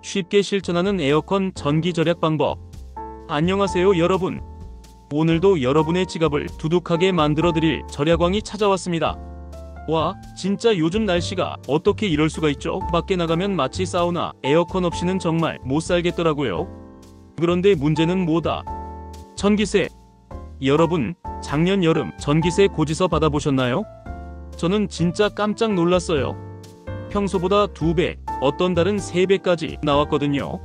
쉽게 실천하는 에어컨 전기 절약 방법. 안녕하세요 여러분. 오늘도 여러분의 지갑을 두둑하게 만들어드릴 절약왕이 찾아왔습니다. 와, 진짜 요즘 날씨가 어떻게 이럴 수가 있죠? 밖에 나가면 마치 사우나, 에어컨 없이는 정말 못 살겠더라고요. 그런데 문제는 뭐다? 전기세. 여러분, 작년 여름 전기세 고지서 받아보셨나요? 저는 진짜 깜짝 놀랐어요. 평소보다 2배, 어떤 달은 3배까지 나왔거든요.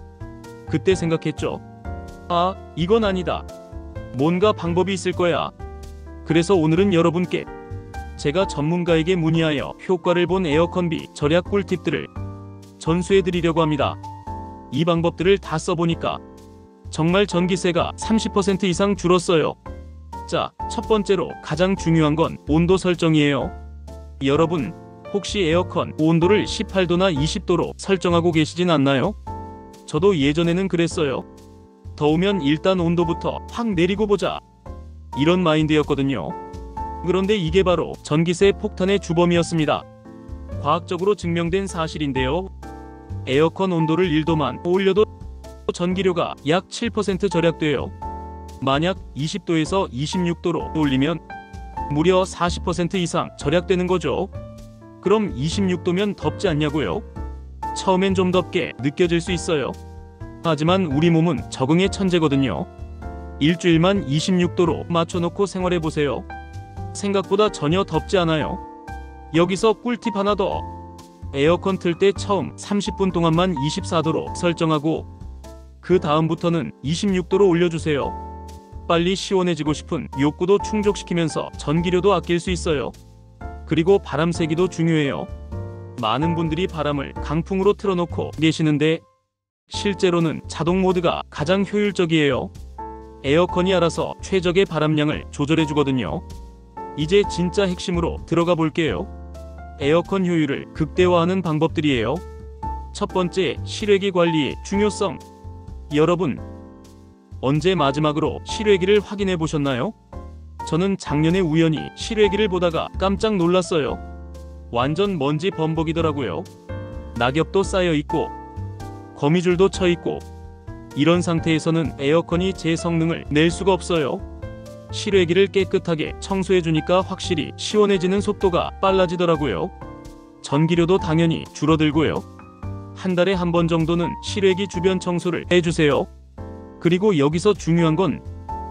그때 생각했죠. 아, 이건 아니다. 뭔가 방법이 있을 거야. 그래서 오늘은 여러분께 제가 전문가에게 문의하여 효과를 본 에어컨비 절약 꿀팁들을 전수해드리려고 합니다. 이 방법들을 다 써보니까 정말 전기세가 30% 이상 줄었어요. 자, 첫 번째로 가장 중요한 건 온도 설정이에요. 여러분, 혹시 에어컨 온도를 18도나 20도로 설정하고 계시진 않나요? 저도 예전에는 그랬어요. 더우면 일단 온도부터 확 내리고 보자, 이런 마인드였거든요. 그런데 이게 바로 전기세 폭탄의 주범이었습니다. 과학적으로 증명된 사실인데요. 에어컨 온도를 1도만 올려도 전기료가 약 7% 절약돼요. 만약 20도에서 26도로 올리면 무려 40% 이상 절약되는 거죠. 그럼 26도면 덥지 않냐고요? 처음엔 좀 덥게 느껴질 수 있어요. 하지만 우리 몸은 적응의 천재거든요. 일주일만 26도로 맞춰놓고 생활해보세요. 생각보다 전혀 덥지 않아요. 여기서 꿀팁 하나 더. 에어컨 틀 때 처음 30분 동안만 24도로 설정하고 그 다음부터는 26도로 올려주세요. 빨리 시원해지고 싶은 욕구도 충족시키면서 전기료도 아낄 수 있어요. 그리고 바람 세기도 중요해요. 많은 분들이 바람을 강풍으로 틀어놓고 계시는데 실제로는 자동 모드가 가장 효율적이에요. 에어컨이 알아서 최적의 바람량을 조절해주거든요. 이제 진짜 핵심으로 들어가 볼게요. 에어컨 효율을 극대화하는 방법들이에요. 첫 번째, 실외기 관리의 중요성. 여러분, 언제 마지막으로 실외기를 확인해 보셨나요? 저는 작년에 우연히 실외기를 보다가 깜짝 놀랐어요. 완전 먼지 범벅이더라고요. 낙엽도 쌓여 있고 거미줄도 쳐 있고, 이런 상태에서는 에어컨이 제 성능을 낼 수가 없어요. 실외기를 깨끗하게 청소해 주니까 확실히 시원해지는 속도가 빨라지더라고요. 전기료도 당연히 줄어들고요. 한 달에 한 번 정도는 실외기 주변 청소를 해주세요. 그리고 여기서 중요한 건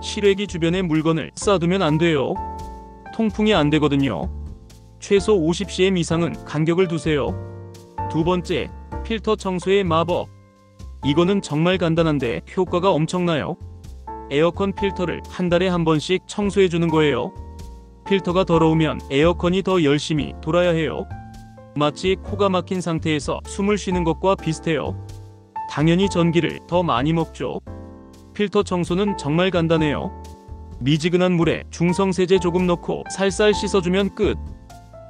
실외기 주변에 물건을 쌓아두면 안 돼요. 통풍이 안 되거든요. 최소 50cm 이상은 간격을 두세요. 두 번째, 필터 청소의 마법. 이거는 정말 간단한데 효과가 엄청나요. 에어컨 필터를 한 달에 한 번씩 청소해 주는 거예요. 필터가 더러우면 에어컨이 더 열심히 돌아야 해요. 마치 코가 막힌 상태에서 숨을 쉬는 것과 비슷해요. 당연히 전기를 더 많이 먹죠. 필터 청소는 정말 간단해요. 미지근한 물에 중성세제 조금 넣고 살살 씻어주면 끝.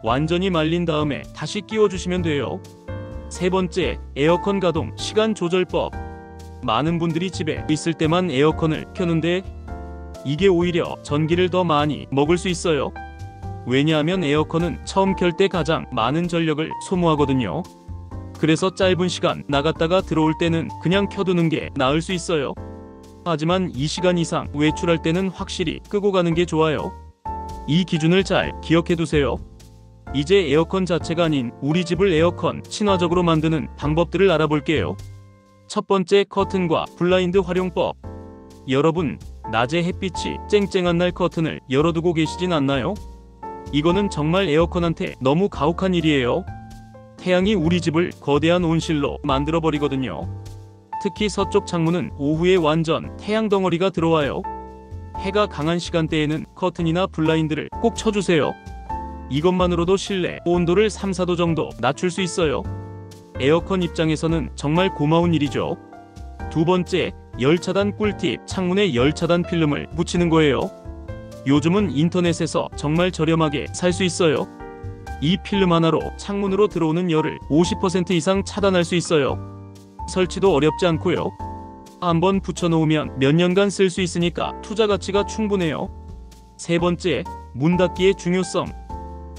완전히 말린 다음에 다시 끼워주시면 돼요. 세 번째, 에어컨 가동 시간 조절법. 많은 분들이 집에 있을 때만 에어컨을 켜는데 이게 오히려 전기를 더 많이 먹을 수 있어요. 왜냐하면 에어컨은 처음 켤 때 가장 많은 전력을 소모하거든요. 그래서 짧은 시간 나갔다가 들어올 때는 그냥 켜두는 게 나을 수 있어요. 하지만 2시간 이상 외출할 때는 확실히 끄고 가는 게 좋아요. 이 기준을 잘 기억해 두세요. 이제 에어컨 자체가 아닌 우리 집을 에어컨 친화적으로 만드는 방법들을 알아볼게요. 첫 번째, 커튼과 블라인드 활용법. 여러분, 낮에 햇빛이 쨍쨍한 날 커튼을 열어두고 계시진 않나요? 이거는 정말 에어컨한테 너무 가혹한 일이에요. 태양이 우리 집을 거대한 온실로 만들어버리거든요. 특히 서쪽 창문은 오후에 완전 태양 덩어리가 들어와요. 해가 강한 시간대에는 커튼이나 블라인드를 꼭 쳐주세요. 이것만으로도 실내 온도를 3, 4도 정도 낮출 수 있어요. 에어컨 입장에서는 정말 고마운 일이죠. 두 번째, 열차단 꿀팁. 창문에 열차단 필름을 붙이는 거예요. 요즘은 인터넷에서 정말 저렴하게 살 수 있어요. 이 필름 하나로 창문으로 들어오는 열을 50% 이상 차단할 수 있어요. 설치도 어렵지 않고요. 한번 붙여놓으면 몇 년간 쓸 수 있으니까 투자 가치가 충분해요. 세 번째, 문 닫기의 중요성.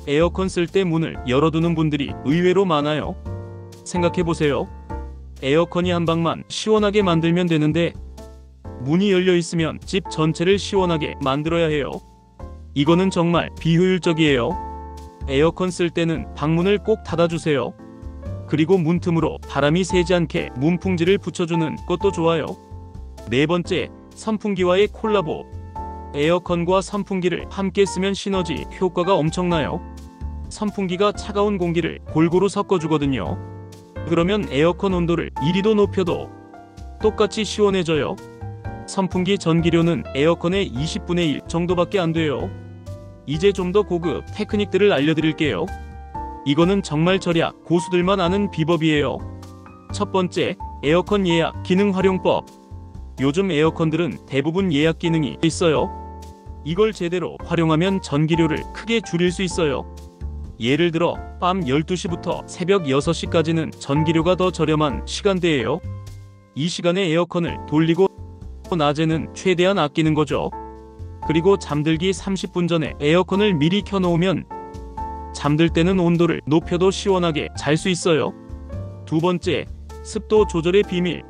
에어컨 쓸 때 문을 열어두는 분들이 의외로 많아요. 생각해보세요. 에어컨이 한 방만 시원하게 만들면 되는데 문이 열려 있으면 집 전체를 시원하게 만들어야 해요. 이거는 정말 비효율적이에요. 에어컨 쓸 때는 방문을 꼭 닫아주세요. 그리고 문틈으로 바람이 새지 않게 문풍지를 붙여주는 것도 좋아요. 네 번째, 선풍기와의 콜라보. 에어컨과 선풍기를 함께 쓰면 시너지 효과가 엄청나요. 선풍기가 차가운 공기를 골고루 섞어주거든요. 그러면 에어컨 온도를 1~2도 높여도 똑같이 시원해져요. 선풍기 전기료는 에어컨의 20분의 1 정도밖에 안 돼요. 이제 좀 더 고급 테크닉들을 알려드릴게요. 이거는 정말 절약 고수들만 아는 비법이에요. 첫 번째, 에어컨 예약 기능 활용법. 요즘 에어컨들은 대부분 예약 기능이 있어요. 이걸 제대로 활용하면 전기료를 크게 줄일 수 있어요. 예를 들어 밤 12시부터 새벽 6시까지는 전기료가 더 저렴한 시간대예요. 이 시간에 에어컨을 돌리고 낮에는 최대한 아끼는 거죠. 그리고 잠들기 30분 전에 에어컨을 미리 켜놓으면 잠들 때는 온도를 높여도 시원하게 잘 수 있어요. 두 번째, 습도 조절의 비밀.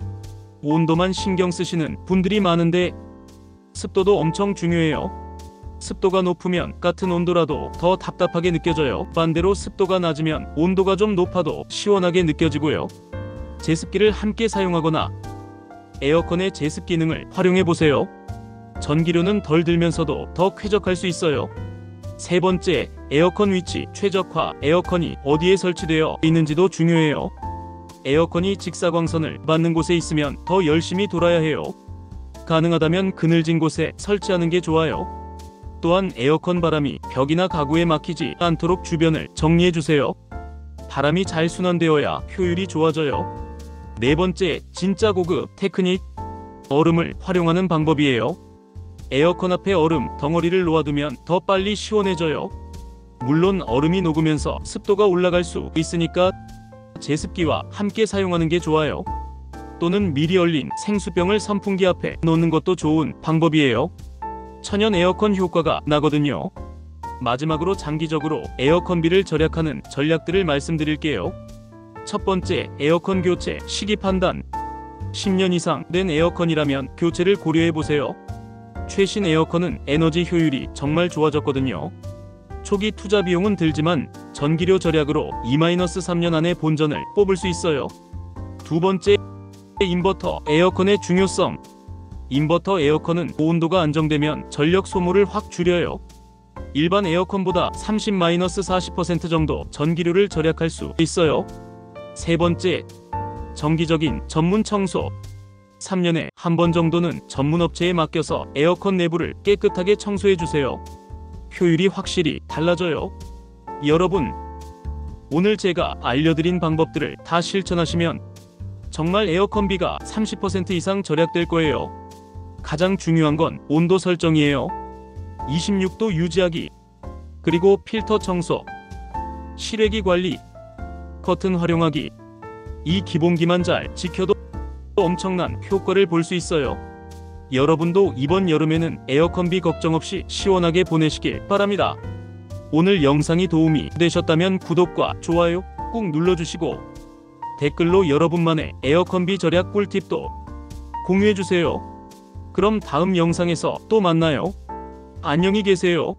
온도만 신경 쓰시는 분들이 많은데 습도도 엄청 중요해요. 습도가 높으면 같은 온도라도 더 답답하게 느껴져요. 반대로 습도가 낮으면 온도가 좀 높아도 시원하게 느껴지고요. 제습기를 함께 사용하거나 에어컨의 제습 기능을 활용해 보세요. 전기료는 덜 들면서도 더 쾌적할 수 있어요. 세 번째, 에어컨 위치 최적화. 에어컨이 어디에 설치되어 있는지도 중요해요. 에어컨이 직사광선을 받는 곳에 있으면 더 열심히 돌아야 해요. 가능하다면 그늘진 곳에 설치하는 게 좋아요. 또한 에어컨 바람이 벽이나 가구에 막히지 않도록 주변을 정리해 주세요. 바람이 잘 순환되어야 효율이 좋아져요. 네 번째, 진짜 고급 테크닉. 얼음을 활용하는 방법이에요. 에어컨 앞에 얼음 덩어리를 놓아두면 더 빨리 시원해져요. 물론 얼음이 녹으면서 습도가 올라갈 수 있으니까 제습기와 함께 사용하는 게 좋아요. 또는 미리 얼린 생수병을 선풍기 앞에 놓는 것도 좋은 방법이에요. 천연 에어컨 효과가 나거든요. 마지막으로 장기적으로 에어컨비를 절약하는 전략들을 말씀드릴게요. 첫 번째, 에어컨 교체 시기 판단. 10년 이상 된 에어컨이라면 교체를 고려해보세요. 최신 에어컨은 에너지 효율이 정말 좋아졌거든요. 초기 투자 비용은 들지만 전기료 절약으로 2-3년 안에 본전을 뽑을 수 있어요. 두 번째, 인버터 에어컨의 중요성. 인버터 에어컨은 온도가 안정되면 전력 소모를 확 줄여요. 일반 에어컨보다 30-40% 정도 전기료를 절약할 수 있어요. 세 번째, 정기적인 전문 청소. 3년에 한 번 정도는 전문 업체에 맡겨서 에어컨 내부를 깨끗하게 청소해 주세요. 효율이 확실히 달라져요. 여러분, 오늘 제가 알려드린 방법들을 다 실천하시면 정말 에어컨비가 30% 이상 절약될 거예요. 가장 중요한 건 온도 설정이에요. 26도 유지하기, 그리고 필터 청소, 실외기 관리, 커튼 활용하기. 이 기본기만 잘 지켜도 엄청난 효과를 볼 수 있어요. 여러분도 이번 여름에는 에어컨비 걱정 없이 시원하게 보내시길 바랍니다. 오늘 영상이 도움이 되셨다면 구독과 좋아요 꾹 눌러주시고 댓글로 여러분만의 에어컨비 절약 꿀팁도 공유해주세요. 그럼 다음 영상에서 또 만나요. 안녕히 계세요.